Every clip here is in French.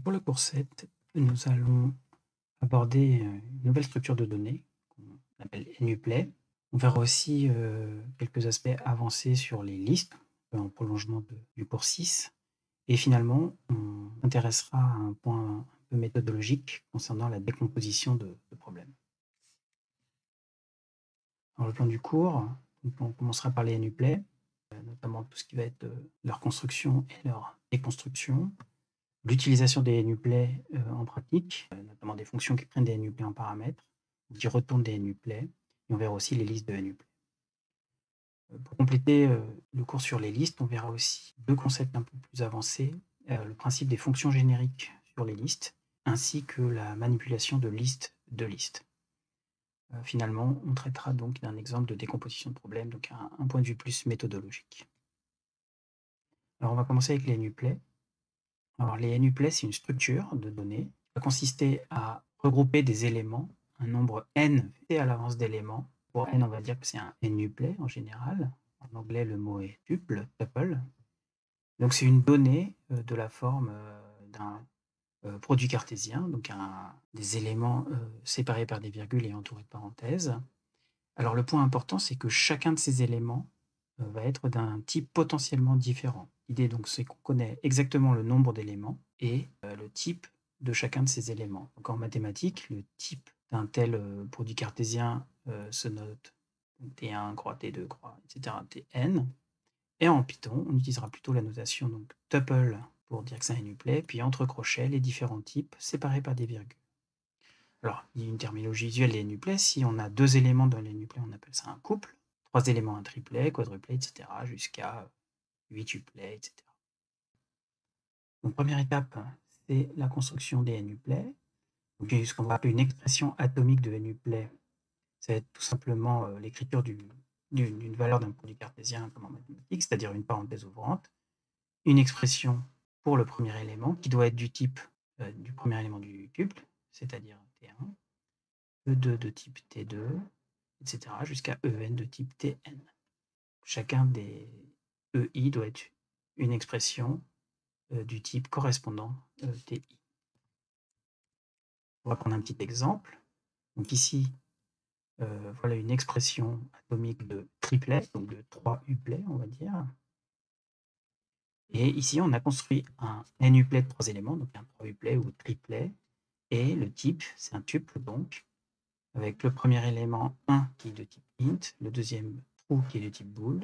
Pour le cours 7, nous allons aborder une nouvelle structure de données qu'on appelle NuPlay. On verra aussi quelques aspects avancés sur les listes en prolongement du cours 6. Et finalement, on s'intéressera à un point un peu méthodologique concernant la décomposition de problèmes. Dans le plan du cours, on commencera par les NuPlay, notamment tout ce qui va être leur construction et leur déconstruction. L'utilisation des NuPlay en pratique, notamment des fonctions qui prennent des NuPlay en paramètres, qui retournent des NuPlay, et on verra aussi les listes de NuPlay. Pour compléter le cours sur les listes, on verra aussi deux concepts un peu plus avancés, le principe des fonctions génériques sur les listes, ainsi que la manipulation de listes de listes. Finalement, on traitera donc d'un exemple de décomposition de problème, donc un point de vue plus méthodologique. Alors on va commencer avec les NuPlay. Alors, les NuPlay, c'est une structure de données qui va consister à regrouper des éléments, un nombre n fait à l'avance d'éléments. Pour n, on va dire que c'est un NuPlay en général. En anglais, le mot est tuple. Donc, c'est une donnée de la forme d'un produit cartésien, donc des éléments séparés par des virgules et entourés de parenthèses. Alors, le point important, c'est que chacun de ces éléments va être d'un type potentiellement différent. L'idée, donc, c'est qu'on connaît exactement le nombre d'éléments et le type de chacun de ces éléments. Donc, en mathématiques, le type d'un tel produit cartésien se note T1, croix, T2, croix, etc., Tn. Et en Python, on utilisera plutôt la notation donc, tuple pour dire que c'est un NuPlay, puis entre crochets, les différents types séparés par des virgules. Alors, il y a une terminologie usuelle des NuPlay. Si on a deux éléments dans les NuPlay, on appelle ça un couple. Trois éléments, un triplet, quadruplet, etc., jusqu'à 8 tuplets, etc. Donc, première étape, c'est la construction des NuPlay. Donc, ce qu'on va appeler une expression atomique de NuPlay, ça va être tout simplement l'écriture d'une valeur d'un produit cartésien comme en mathématiques, c'est-à-dire une parenthèse ouvrante, une expression pour le premier élément qui doit être du type du premier élément du tuple, c'est-à-dire T1, E2 de type T2, etc., jusqu'à En de type Tn. Chacun des EI doit être une expression du type correspondant TI. On va prendre un petit exemple. Donc ici, voilà une expression atomique de triplet, donc de 3 uplets, on va dire. Et ici, on a construit un NuPlay de 3 éléments, donc un 3 uplet ou triplet. Et le type, c'est un tuple, donc, avec le premier élément 1 qui est de type int, le deuxième true qui est de type bool,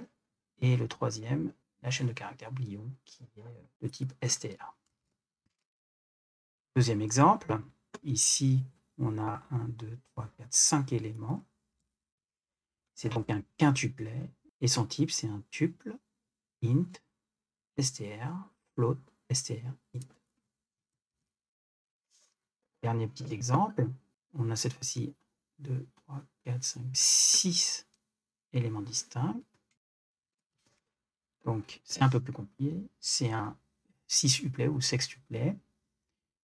et le troisième, la chaîne de caractères Blion qui est de type str. Deuxième exemple, ici on a 1, 2, 3, 4, 5 éléments. C'est donc un quintuplet, et son type c'est un tuple, int, str, float, str, int. Dernier petit exemple, on a cette fois-ci 2, 3, 4, 5, 6 éléments distincts. Donc, c'est un peu plus compliqué. C'est un 6-uplet ou sextuplet.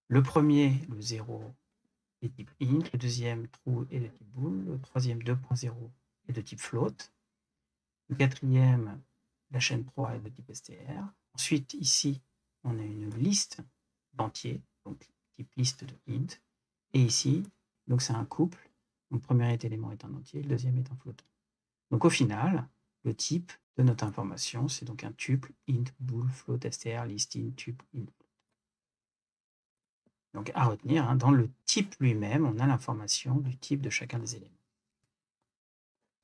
Le premier, le 0, est de type int. Le deuxième, true, est de type bool. Le troisième, 2.0, est de type float. Le quatrième, la chaîne 3 est de type str. Ensuite, ici, on a une liste d'entiers, donc type liste de int. Et ici, donc c'est un couple. Donc, le premier élément est un entier, le deuxième est un float. Donc, au final, le type de notre information, c'est donc un tuple, int, bool, float, str, list, int, tuple, int. Donc, à retenir, dans le type lui-même, on a l'information du type de chacun des éléments.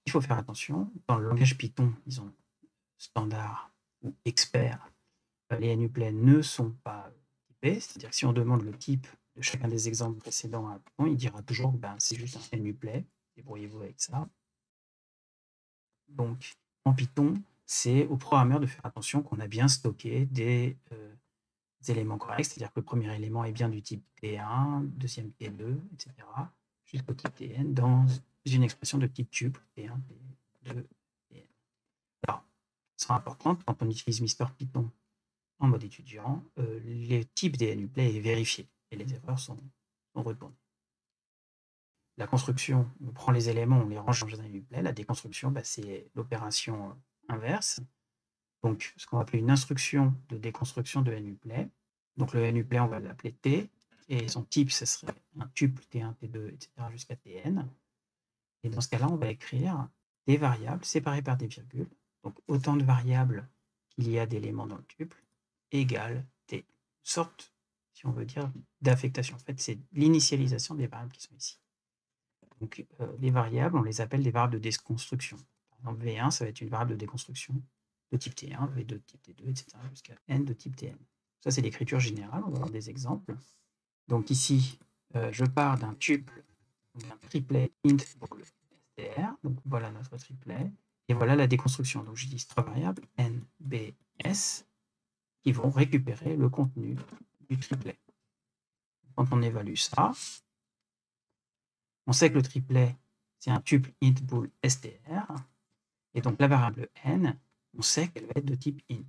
Il faut faire attention, dans le langage Python, disons, standard ou expert, les NuPlay ne sont pas typés, c'est-à-dire que si on demande le type de chacun des exemples précédents à Python, il dira toujours que c'est juste un NuPlay, débrouillez-vous avec ça. Donc, en Python, c'est au programmeur de faire attention qu'on a bien stocké des éléments corrects, c'est-à-dire que le premier élément est bien du type T1, deuxième T2, etc., jusqu'au type Tn dans une expression de type tuple, T1, T2, Tn. Alors, ce sera important quand on utilise Mister Python en mode étudiant, le type des NuPlay est vérifié et les erreurs sont retournées. La construction, on prend les éléments, on les range dans un NuPlay. La déconstruction, c'est l'opération inverse. Donc, ce qu'on va appeler une instruction de déconstruction de NuPlay. Donc le nuplet, on va l'appeler T, et son type, ce serait un tuple T1, T2, etc. jusqu'à Tn. Et dans ce cas-là, on va écrire des variables séparées par des virgules. Donc autant de variables qu'il y a d'éléments dans le tuple, égale T. Une sorte, si on veut dire, d'affectation. En fait, c'est l'initialisation des variables qui sont ici. Donc les variables, on les appelle des variables de déconstruction. Par exemple, V1, ça va être une variable de déconstruction de type T1, V2 de type T2, etc. jusqu'à N de type Tn. Ça, c'est l'écriture générale. On va voir des exemples. Donc ici, je pars d'un tuple, d'un triplet int bool str. Donc voilà notre triplet. Et voilà la déconstruction. Donc j'utilise trois variables, n, b, s, qui vont récupérer le contenu du triplet. Quand on évalue ça, on sait que le triplet, c'est un tuple int bool str. Et donc la variable n, on sait qu'elle va être de type int.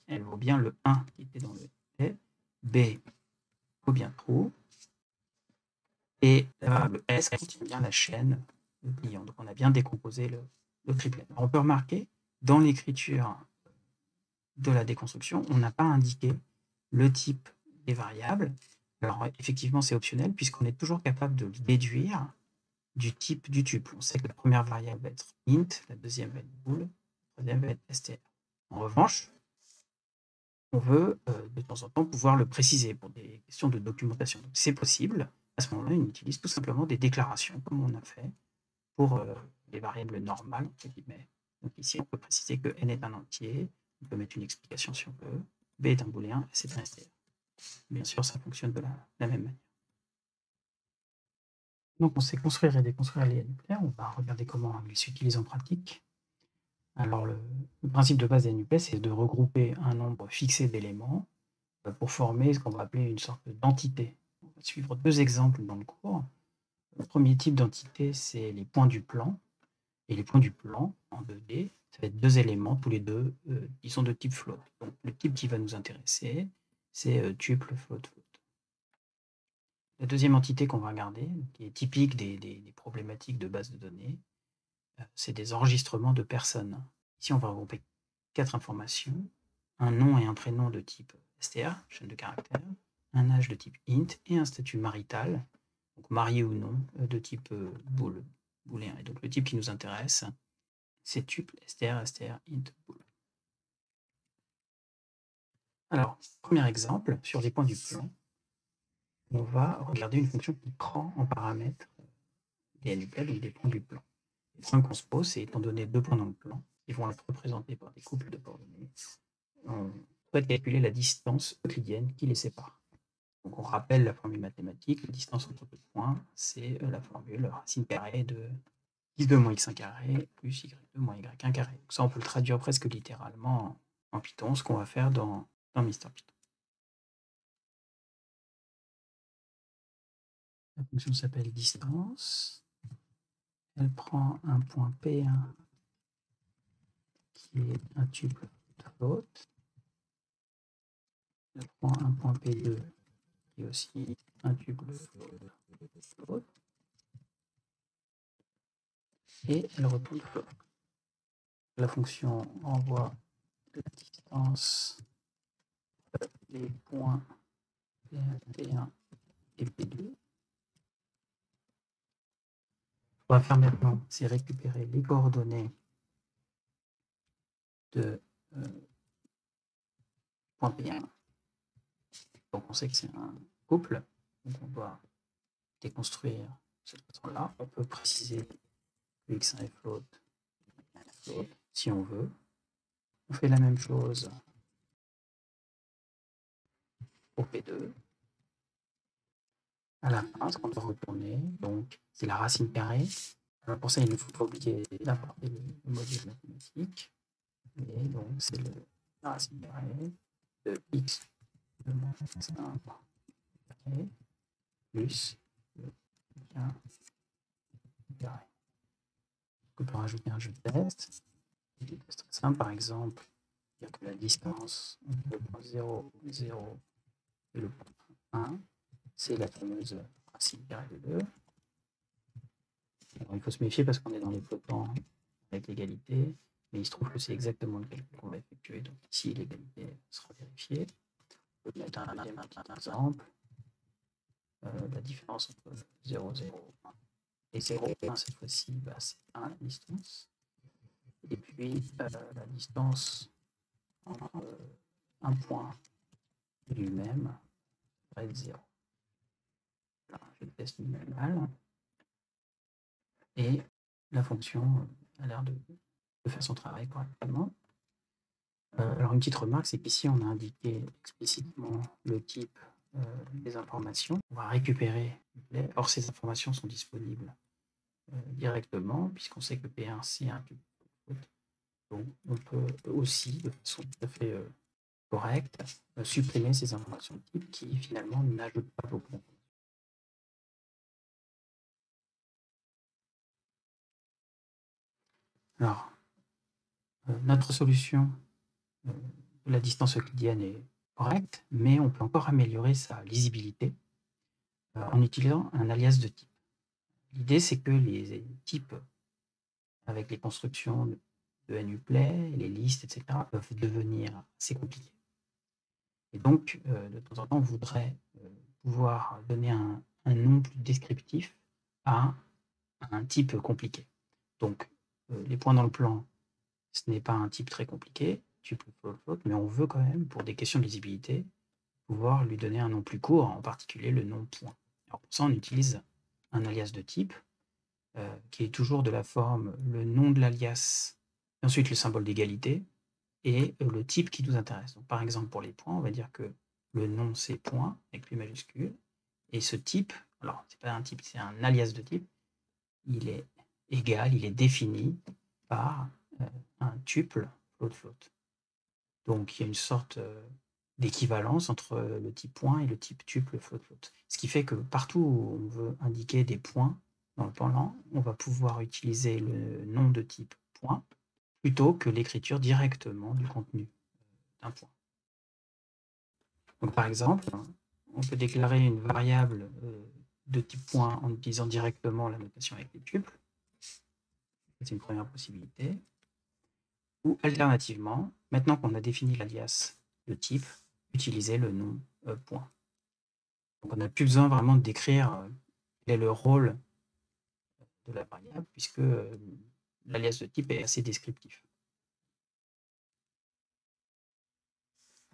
Elle vaut bien le 1 qui était dans le triplet, b vaut bien true, et la variable s contient bien la chaîne de clients. Donc on a bien décomposé le triplet. Alors, on peut remarquer, dans l'écriture de la déconstruction, on n'a pas indiqué le type des variables. Alors effectivement, c'est optionnel, puisqu'on est toujours capable de déduire du type du tuple. On sait que la première variable va être int, la deuxième va être bool, la troisième va être str. En revanche, on veut de temps en temps pouvoir le préciser pour des questions de documentation. C'est possible. À ce moment-là, on utilise tout simplement des déclarations, comme on a fait pour les variables normales, entre guillemets. Donc ici, on peut préciser que n est un entier, on peut mettre une explication si on veut, b est un booléen, et c'est un str. Bien sûr, ça fonctionne de la même manière. Donc on sait construire et déconstruire les nucléaires, on va regarder comment ils s'utilisent en pratique. Alors le principe de base des nucléaires, c'est de regrouper un nombre fixé d'éléments pour former ce qu'on va appeler une sorte d'entité. On va suivre deux exemples dans le cours. Le premier type d'entité, c'est les points du plan. Et les points du plan, en 2D, ça va être deux éléments, tous les deux, ils sont de type float. Donc le type qui va nous intéresser, c'est tuple float float. La deuxième entité qu'on va regarder, qui est typique des problématiques de base de données, c'est des enregistrements de personnes. Ici, on va regrouper 4 informations, un nom et un prénom de type str, chaîne de caractères, un âge de type int et un statut marital, donc marié ou non, de type booléen. Et donc le type qui nous intéresse, c'est tuple str, str, int, bool. Alors, premier exemple, sur les points du plan, on va regarder une fonction qui prend en paramètre des nuplets, donc des points du plan. Le problème qu'on se pose, c'est étant donné deux points dans le plan, qui vont être représentés par des couples de coordonnées, on souhaite calculer la distance euclidienne qui les sépare. Donc on rappelle la formule mathématique, la distance entre deux points, c'est la formule racine carrée de x2 moins x1 carré plus y2 moins y1 carré. Donc ça, on peut le traduire presque littéralement en Python, ce qu'on va faire dans Mister Python. La fonction s'appelle distance. Elle prend un point P1 qui est un tuple float. Elle prend un point P2 qui est aussi un tuple float. Et elle retourne float. La fonction envoie la distance des points P1 et P2. Ce qu'on va faire maintenant, c'est récupérer les coordonnées de point P1. Donc on sait que c'est un couple, donc on doit déconstruire de cette façon-là. On peut préciser que x1 est float, si on veut. On fait la même chose pour P2. À la fin, ce qu'on doit retourner, donc c'est la racine carrée. Alors pour ça, il ne faut pas oublier d'apporter le module mathématique. Et donc c'est la racine carrée de x de moins 1 carré plus le bien carré. On peut rajouter un jeu de test. Des tests très simples, par exemple, dire que la distance entre le point 0, 0 et le point 1, c'est la fameuse racine carrée de 2. Alors, il faut se méfier parce qu'on est dans les flottants avec l'égalité, mais il se trouve que c'est exactement le calcul qu'on va effectuer. Donc ici, l'égalité sera vérifiée. On peut mettre un deuxième petit exemple. La différence entre 0, 0, 1 et 0, 1 cette fois-ci, bah, c'est 1 la distance. Et puis la distance entre un point lui-même va être 0. Là, je teste minimal. Et la fonction a l'air de faire son travail correctement. Alors une petite remarque, c'est qu'ici on a indiqué explicitement le type des informations. On va récupérer. Or ces informations sont disponibles directement, puisqu'on sait que P1 c'est un type. Donc on peut aussi, de façon tout à fait correcte, supprimer ces informations de type qui finalement n'ajoutent pas beaucoup d'informations. Alors, notre solution de la distance euclidienne est correcte, mais on peut encore améliorer sa lisibilité en utilisant un alias de type. L'idée, c'est que les types avec les constructions de NUPLAY, les listes, etc., peuvent devenir assez compliqués. Et donc, de temps en temps, on voudrait pouvoir donner un nom plus descriptif à un type compliqué. Donc, les points dans le plan, ce n'est pas un type très compliqué, tuple float, mais on veut quand même, pour des questions de lisibilité, pouvoir lui donner un nom plus court, en particulier le nom point. Alors pour ça, on utilise un alias de type, qui est toujours de la forme le nom de l'alias, et ensuite le symbole d'égalité, et le type qui nous intéresse. Donc, par exemple, pour les points, on va dire que le nom c'est point, avec P majuscule, et ce type, alors c'est pas un type, c'est un alias de type, il est égal, il est défini par un tuple float. Donc il y a une sorte d'équivalence entre le type point et le type tuple float. Ce qui fait que partout où on veut indiquer des points dans le plan, on va pouvoir utiliser le nom de type point plutôt que l'écriture directement du contenu d'un point. Donc par exemple, on peut déclarer une variable de type point en utilisant directement la notation avec les tuples. C'est une première possibilité. Ou alternativement, maintenant qu'on a défini l'alias de type, utiliser le nom point. Donc on n'a plus besoin vraiment de décrire quel est le rôle de la variable, puisque l'alias de type est assez descriptif.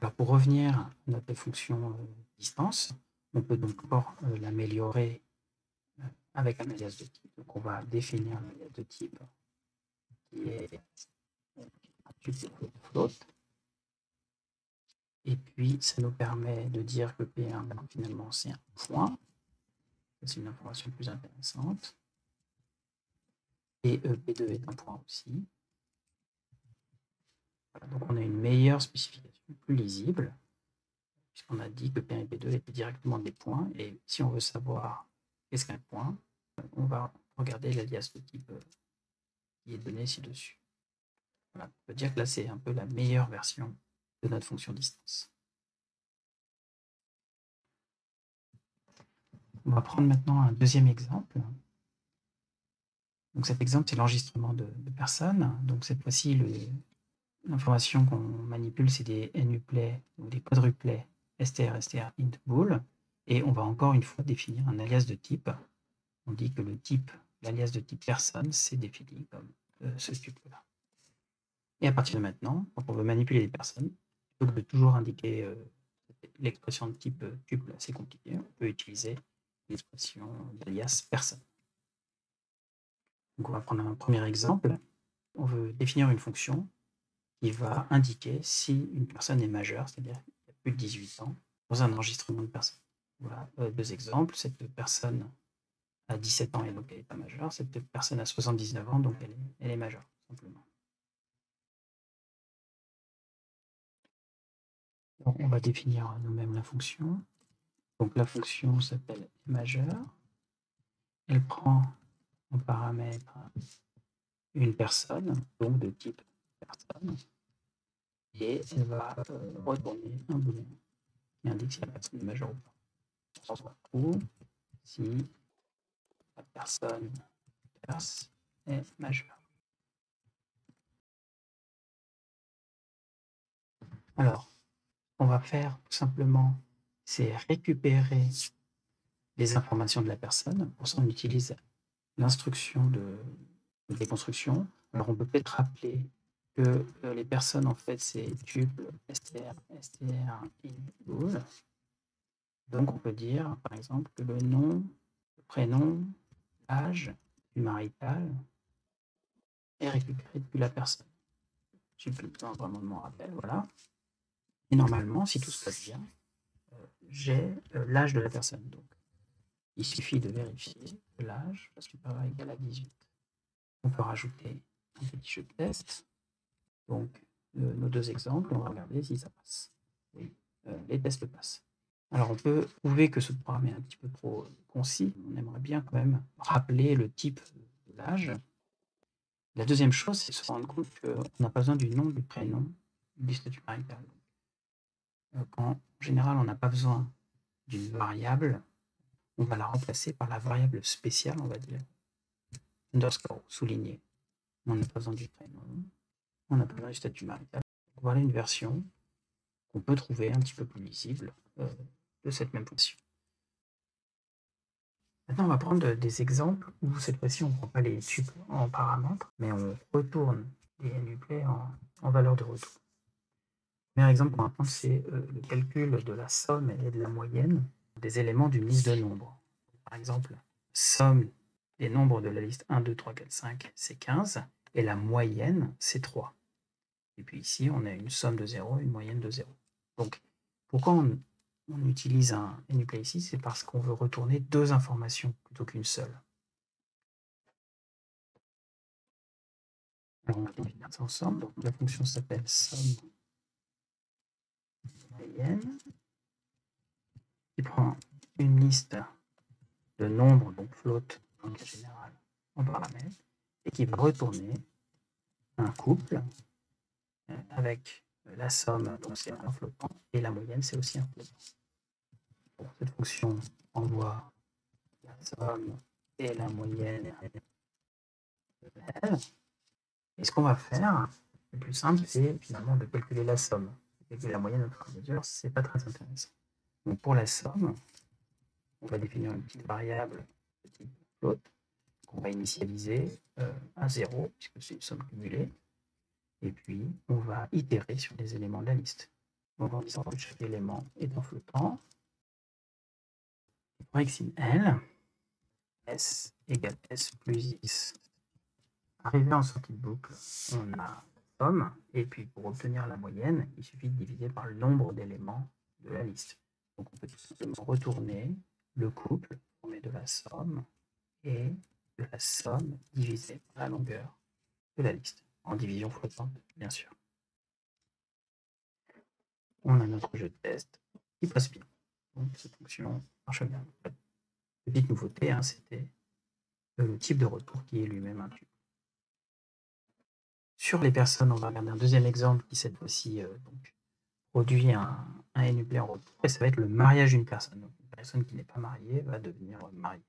Alors pour revenir à notre fonction distance, on peut donc encore l'améliorer avec un alias de type. Donc on va définir un alias de type qui est un tuple float. Et puis ça nous permet de dire que P1 finalement c'est un point. C'est une information plus intéressante. Et P2 est un point aussi. Voilà, donc on a une meilleure spécification, plus lisible, puisqu'on a dit que P1 et P2 étaient directement des points. Et si on veut savoir qu'est-ce qu'un point, on va regarder l'alias de type qui est donné ci-dessus. Voilà, on peut dire que là, c'est un peu la meilleure version de notre fonction distance. On va prendre maintenant un deuxième exemple. Donc cet exemple, c'est l'enregistrement de personnes. Donc cette fois-ci, l'information qu'on manipule, c'est des NUPLAY ou des quadruplets str, str, int, bool. Et on va encore une fois définir un alias de type. On dit que le type, l'alias de type personne, c'est défini comme ce tuple-là. Et à partir de maintenant, quand on veut manipuler des personnes, plutôt que de toujours indiquer l'expression de type tuple assez compliquée, on peut utiliser l'expression d'alias personne. Donc on va prendre un premier exemple. On veut définir une fonction qui va indiquer si une personne est majeure, c'est-à-dire qu'il y a plus de 18 ans, dans un enregistrement de personnes. Voilà deux exemples. Cette personne a 17 ans et donc elle n'est pas majeure. Cette personne a 79 ans, donc elle est majeure, simplement. Donc on va définir nous-mêmes la fonction. Donc la fonction s'appelle majeure. Elle prend en paramètre une personne, donc de type personne, et elle va retourner un booléen qui indique si la personne est majeure ou pas. Ou si la personne est majeure. Alors, qu'on va faire tout simplement, c'est récupérer les informations de la personne. Pour ça, on utilise l'instruction de déconstruction. Alors, on peut peut-être rappeler que les personnes, en fait, c'est tuple str, equal. Donc, on peut dire, par exemple, que le nom, le prénom, l'âge du marital est récupéré depuis la personne. J'ai plus besoin vraiment de mon rappel, voilà. Et normalement, si tout se passe bien, j'ai l'âge de la personne. Donc, il suffit de vérifier que l'âge soit supérieur ou égal à 18. On peut rajouter un petit jeu de test. Donc, nos deux exemples, on va regarder si ça passe. Oui, les tests passent. Alors, on peut trouver que ce programme est un petit peu trop concis. On aimerait bien quand même rappeler le type de l'âge. La deuxième chose, c'est se rendre compte qu'on n'a pas besoin du nom, du prénom, du statut marital. Quand, en général, on n'a pas besoin d'une variable, on va la remplacer par la variable spéciale, on va dire, underscore, souligné. On n'a pas besoin du prénom, on n'a pas besoin du statut marital. Donc, voilà une version qu'on peut trouver un petit peu plus lisible de cette même fonction. Maintenant, on va prendre des exemples où cette fois-ci, on ne prend pas les tuples en paramètres, mais on retourne les nuplets en valeur de retour. Le premier exemple qu'on va prendre, c'est le calcul de la somme et de la moyenne des éléments d'une liste de nombres. Par exemple, somme des nombres de la liste 1, 2, 3, 4, 5, c'est 15, et la moyenne, c'est 3. Et puis ici, on a une somme de 0 et une moyenne de 0. Donc, pourquoi on utilise un nuplay ici? C'est parce qu'on veut retourner deux informations plutôt qu'une seule. Alors, on va définir ça ensemble. Donc, la fonction s'appelle somme moyenne, qui prend une liste de nombres, donc float en cas général, en paramètre, et qui va retourner un couple avec la somme, donc c'est un flottant, et la moyenne, c'est aussi un flottant. Bon, cette fonction envoie la somme et la moyenne. Et ce qu'on va faire, le plus simple, c'est finalement de calculer la somme. Calculer la moyenne au fur et à mesure, c'est pas très intéressant. Donc pour la somme, on va définir une petite variable de type float qu'on va initialiser à 0, puisque c'est une somme cumulée. Et puis, on va itérer sur les éléments de la liste. Donc en disant que chaque élément est un flottant. Pour x in L, S égale S plus X. Arrivé en sortie de boucle, on a la somme, et puis pour obtenir la moyenne, il suffit de diviser par le nombre d'éléments de la liste. Donc on peut tout simplement retourner le couple formé de la somme et de la somme divisée par la longueur de la liste, en division flottante, bien sûr. On a notre jeu de test qui passe bien. Donc cette fonction marche bien. Petite nouveauté, hein, c'était le type de retour qui est lui-même un tuple. Sur les personnes, on va regarder un deuxième exemple qui cette fois-ci produit un nuplé en retour, et ça va être le mariage d'une personne. Donc, une personne qui n'est pas mariée va devenir mariée.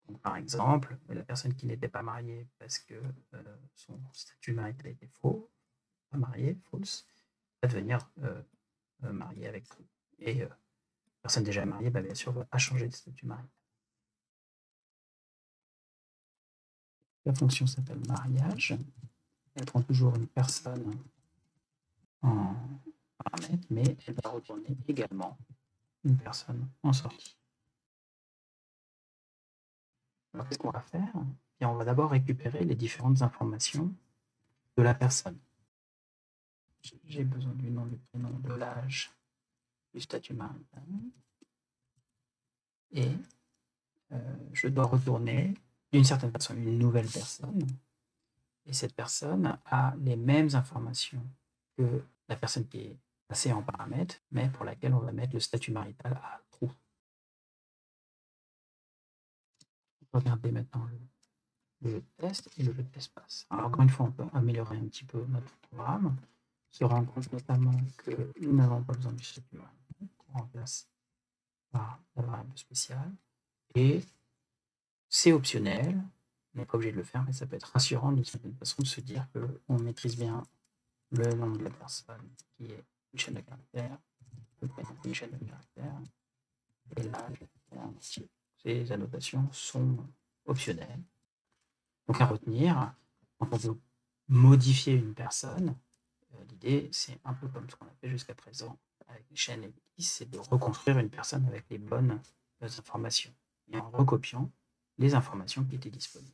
Donc, par exemple, la personne qui n'était pas mariée parce que son statut marital était faux, pas mariée, false, va devenir mariée avec tout. Et personne déjà mariée, bah, bien sûr, va changer de statut marital. La fonction s'appelle mariage. Elle prend toujours une personne en paramètre, mais elle va retourner également une personne en sortie. Alors, qu'est-ce qu'on va faire? Bien, on va d'abord récupérer les différentes informations de la personne. J'ai besoin du nom, du prénom, de l'âge, du statut marital. Et je dois retourner d'une certaine façon une nouvelle personne. Et cette personne a les mêmes informations que la personne qui est passée en paramètre, mais pour laquelle on va mettre le statut marital à true. Regardez maintenant le test, et le jeu de test passe. Alors, encore une fois, on peut améliorer un petit peu notre programme, se rendre compte notamment que nous n'avons pas besoin du statut marital, qu'on remplace par la variable spéciale, et c'est optionnel, on n'est pas obligé de le faire, mais ça peut être rassurant d'une certaine façon de se dire qu'on maîtrise bien le nom de la personne qui est une chaîne de caractères, le prénom, une chaîne de caractères, et l'âge, et un entier. Ces annotations sont optionnelles. Donc à retenir, quand on veut modifier une personne, l'idée, c'est un peu comme ce qu'on a fait jusqu'à présent avec les chaînes et les listes, c'est de reconstruire une personne avec les bonnes informations et en recopiant les informations qui étaient disponibles.